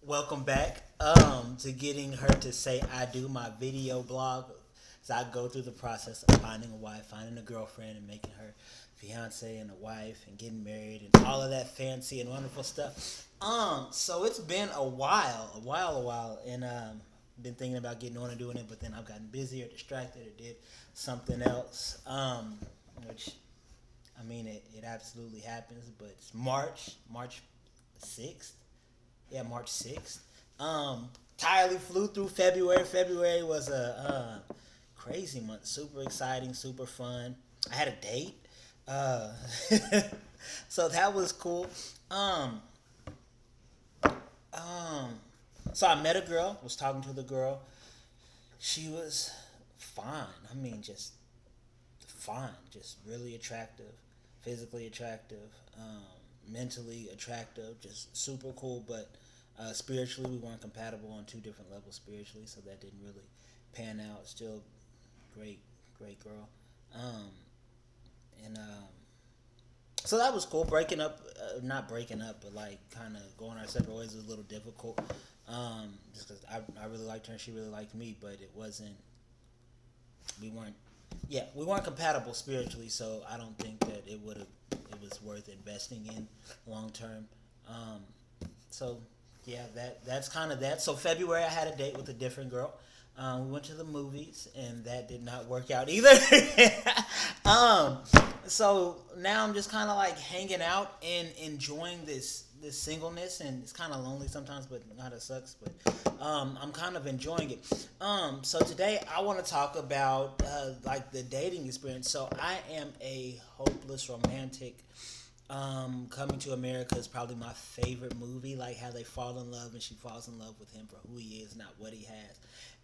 Welcome back to getting her to say I do my video blog. So I go through the process of finding a wife, finding a girlfriend, and making her fiance and a wife, and getting married, and all of that fancy and wonderful stuff. So it's been a while, and been thinking about getting on and doing it, but then I've gotten busy or distracted or did something else. Which I mean, it absolutely happens. But it's March 6th. Yeah, March 6th. Entirely flew through February. February was a crazy month. Super exciting, super fun. I had a date. Uh, so that was cool. Um, um, so I met a girl, was talking to the girl. She was fine. I mean, just fine. Just really attractive, physically attractive, mentally attractive, just super cool. But spiritually, we weren't compatible on two different levels spiritually, so that didn't really pan out. Still great, great girl. Um, and So that was cool. Breaking up, not breaking up, but like kind of going our separate ways was a little difficult. Just because I really liked her and she really liked me, but it wasn't. We weren't. Yeah, we weren't compatible spiritually, so I don't think that it was worth investing in long term. Um, so yeah, that's kind of that. So February, I had a date with a different girl. We went to the movies, and that did not work out either. um, so now I'm just kind of like hanging out and enjoying this singleness, and it's kind of lonely sometimes, but not it sucks. But I'm kind of enjoying it. So today I want to talk about like the dating experience. So I am a hopeless romantic. Coming to America is probably my favorite movie. Like how they fall in love and she falls in love with him for who he is, not what he has.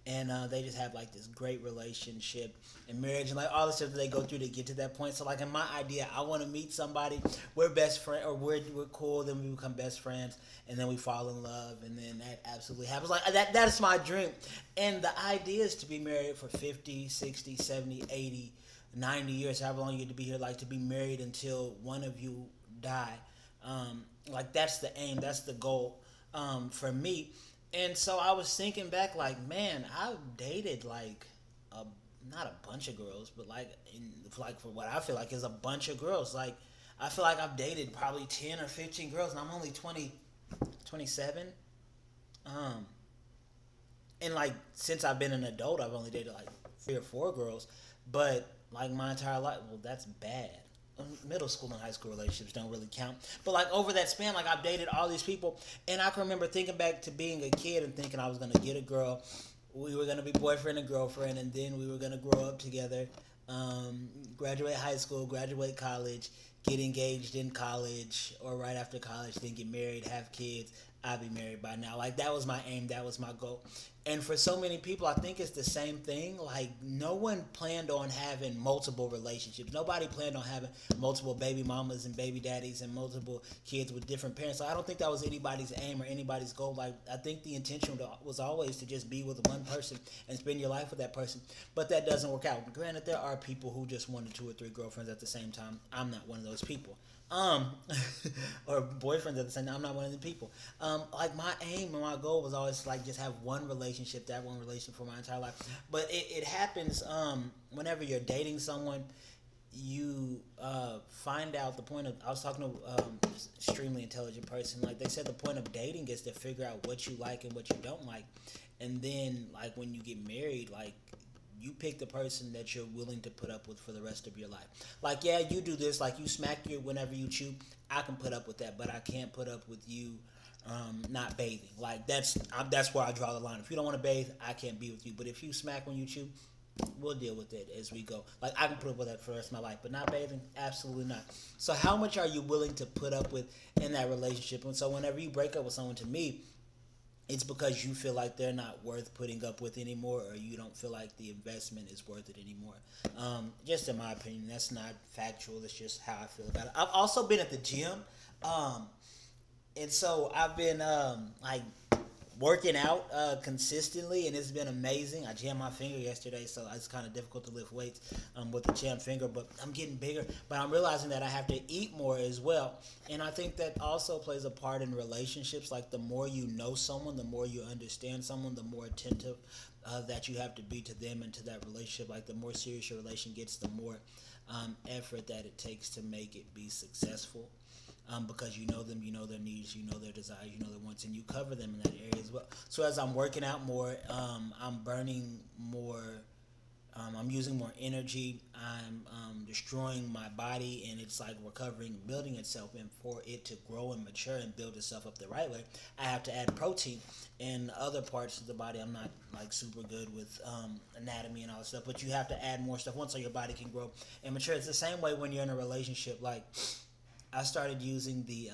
And they just have like this great relationship and marriage and like all the stuff that they go through to get to that point. So like in my idea, I want to meet somebody. We're best friend or we're cool. Then we become best friends, and then we fall in love, and then that absolutely happens. Like that's my dream. And the idea is to be married for 50, 60, 70, 80, 90 years, however long you get to be here. Like to be married until one of you die. Like that's the aim, that's the goal for me. And so I was thinking back, like, man, I've dated like a not a bunch of girls, but like for what I feel like is a bunch of girls. Like I feel like I've dated probably 10 or 15 girls, and I'm only 20, 27. Um, and like since I've been an adult, I've only dated like 3 or 4 girls. But like my entire life, well, that's bad. Middle school and high school relationships don't really count. But like over that span, like I've dated all these people, and I can remember thinking back to being a kid and thinking I was gonna get a girl. We were gonna be boyfriend and girlfriend, and then we were gonna grow up together, graduate high school, graduate college, get engaged in college or right after college, then get married, have kids. I'd be married by now. Like that was my aim, that was my goal. And for so many people, I think it's the same thing. Like no one planned on having multiple relationships. Nobody planned on having multiple baby mamas and baby daddies and multiple kids with different parents. So I don't think that was anybody's aim or anybody's goal. Like I think the intention was always to just be with one person and spend your life with that person. But that doesn't work out. Granted, there are people who just wanted 2 or 3 girlfriends at the same time. I'm not one of those people. Um, or boyfriends at the same time. I'm not one of the people. Like my aim and my goal was always to, like just have one relationship, that one relationship for my entire life. But it happens whenever you're dating someone, you find out the point of. I was talking to extremely intelligent person. Like they said, the point of dating is to figure out what you like and what you don't like, and then like when you get married, like you pick the person that you're willing to put up with for the rest of your life. Like, yeah, you do this, like you smack you whenever you chew. I can put up with that, but I can't put up with you not bathing. Like that's where I draw the line. If you don't want to bathe, I can't be with you. But if you smack when you chew, we'll deal with it as we go. Like I can put up with that for the rest of my life, but not bathing, absolutely not. So how much are you willing to put up with in that relationship? And so whenever you break up with someone, to me, it's because you feel like they're not worth putting up with anymore, or you don't feel like the investment is worth it anymore. Just in my opinion, that's not factual. That's just how I feel about it. I've also been at the gym, um, and so I've been like working out consistently, and it's been amazing. I jammed my finger yesterday, so it's kind of difficult to lift weights with the jammed finger, but I'm getting bigger. But I'm realizing that I have to eat more as well. And I think that also plays a part in relationships. Like, the more you know someone, the more you understand someone, the more attentive that you have to be to them and to that relationship. Like, the more serious your relation gets, the more effort that it takes to make it be successful. Because you know them, you know their needs, you know their desires, you know their wants, and you cover them in that area as well. So as I'm working out more, I'm burning more, I'm using more energy, I'm destroying my body, and it's like recovering, building itself. And for it to grow and mature and build itself up the right way, I have to add protein. In other parts of the body, I'm not like super good with anatomy and all that stuff, but you have to add more stuff once so your body can grow and mature. It's the same way when you're in a relationship. Like, I started using the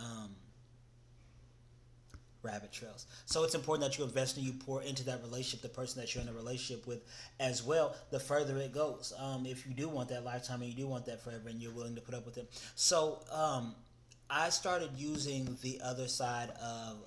rabbit trails. So it's important that you invest and you pour into that relationship, the person that you're in a relationship with as well, the further it goes. If you do want that lifetime and you do want that forever and you're willing to put up with it. So I started using the other side of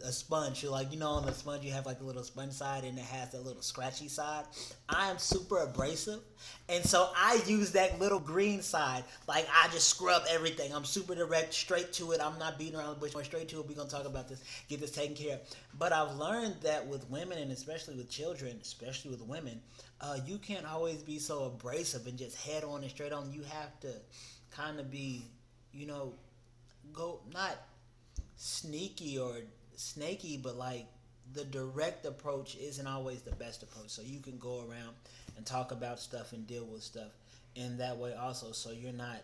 a sponge. You're like, on the sponge you have like a little sponge side and it has that little scratchy side. I am super abrasive, and so I use that little green side. Like, I just scrub everything. I'm super direct, straight to it. I'm not beating around the bush. I'm straight to it. We're gonna talk about this, get this taken care of. But I've learned that with women, and especially with children, especially with women, you can't always be so abrasive and just head on and straight on. You have to kind of be, go not sneaky or snaky, but like, the direct approach isn't always the best approach. So you can go around and talk about stuff and deal with stuff in that way also, so you're not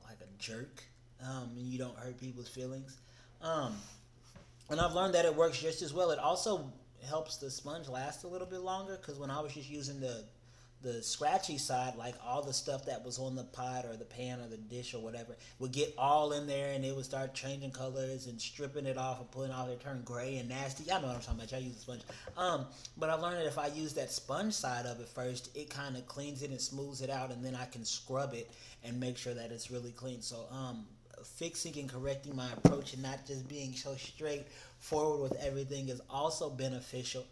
like a jerk, and you don't hurt people's feelings. And I've learned that it works just as well. It also helps the sponge last a little bit longer, because when I was just using the scratchy side, like, all the stuff that was on the pot or the pan or the dish or whatever would get all in there, and it would start changing colors and stripping it off and pulling it off. It turned gray and nasty. Y'all know what I'm talking about. Y'all use the sponge. But I learned that if I use that sponge side of it first, it kind of cleans it and smooths it out, and then I can scrub it and make sure that it's really clean. So fixing and correcting my approach and not just being so straightforward with everything is also beneficial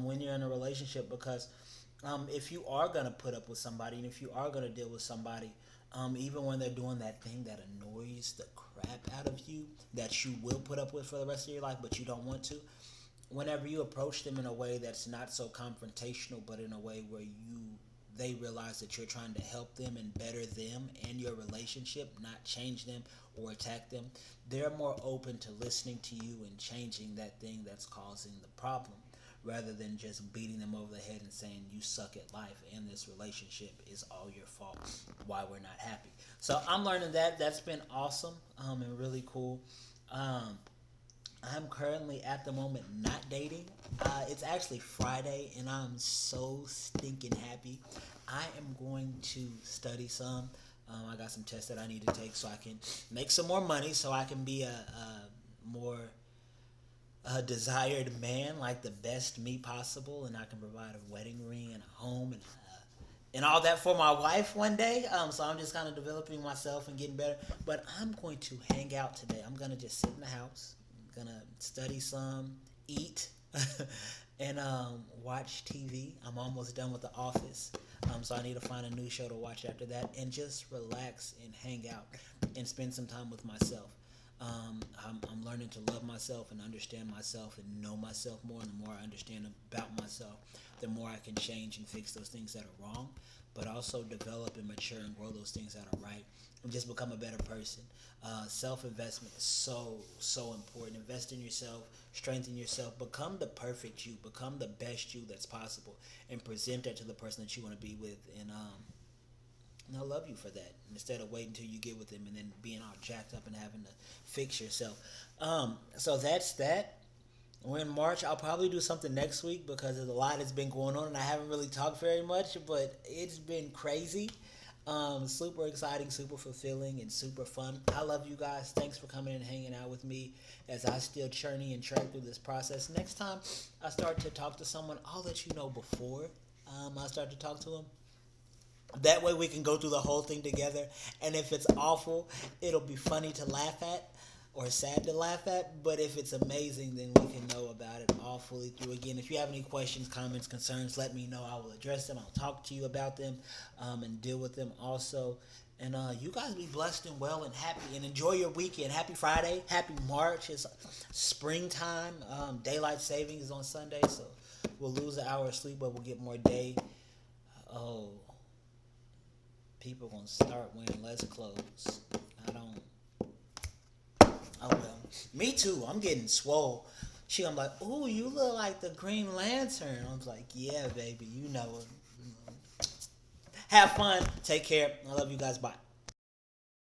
when you're in a relationship, because if you are going to put up with somebody, and if you are going to deal with somebody, even when they're doing that thing that annoys the crap out of you, that you will put up with for the rest of your life, but you don't want to, whenever you approach them in a way that's not so confrontational, but in a way where they realize that you're trying to help them and better them and your relationship, not change them or attack them, they're more open to listening to you and changing that thing that's causing the problem, rather than just beating them over the head and saying you suck at life and this relationship is all your fault, why we're not happy. So I'm learning that. That's been awesome and really cool. I'm currently at the moment not dating. It's actually Friday, and I'm so stinking happy. I am going to study some. I got some tests that I need to take so I can make some more money, so I can be a more desired man, like the best me possible, and I can provide a wedding ring and a home and all that for my wife one day. So I'm just kind of developing myself and getting better. But I'm going to hang out today. I'm going to just sit in the house. I'm going to study some, eat, and watch TV. I'm almost done with The Office. So I need to find a new show to watch after that, and just relax and hang out and spend some time with myself. I'm learning to love myself and understand myself and know myself more. And the more I understand about myself, the more I can change and fix those things that are wrong, but also develop and mature and grow those things that are right, and just become a better person. Self-investment is so important. Invest in yourself, strengthen yourself, become the perfect you, become the best you that's possible, and present that to the person that you want to be with. And they'll love you for that, instead of waiting until you get with them and then being all jacked up and having to fix yourself. So that's that. We're in March. I'll probably do something next week because there's a lot that's been going on and I haven't really talked very much, but it's been crazy. Super exciting, super fulfilling, and super fun. I love you guys. Thanks for coming and hanging out with me as I still journey and track through this process. Next time I start to talk to someone, I'll let you know before I start to talk to them. That way we can go through the whole thing together, and if it's awful, it'll be funny to laugh at, or sad to laugh at, but if it's amazing, then we can know about it all fully through. Again, if you have any questions, comments, concerns, let me know. I will address them. I'll talk to you about them and deal with them also. And you guys be blessed and well and happy and enjoy your weekend. Happy Friday. Happy March. It's springtime. Daylight savings is on Sunday, so we'll lose an hour of sleep, but we'll get more day. Oh, people going to start wearing less clothes. I don't. Oh, well. Me too. I'm getting swole. I'm like, ooh, you look like the Green Lantern. I was like, yeah, baby, you know it. Have fun. Take care. I love you guys. Bye.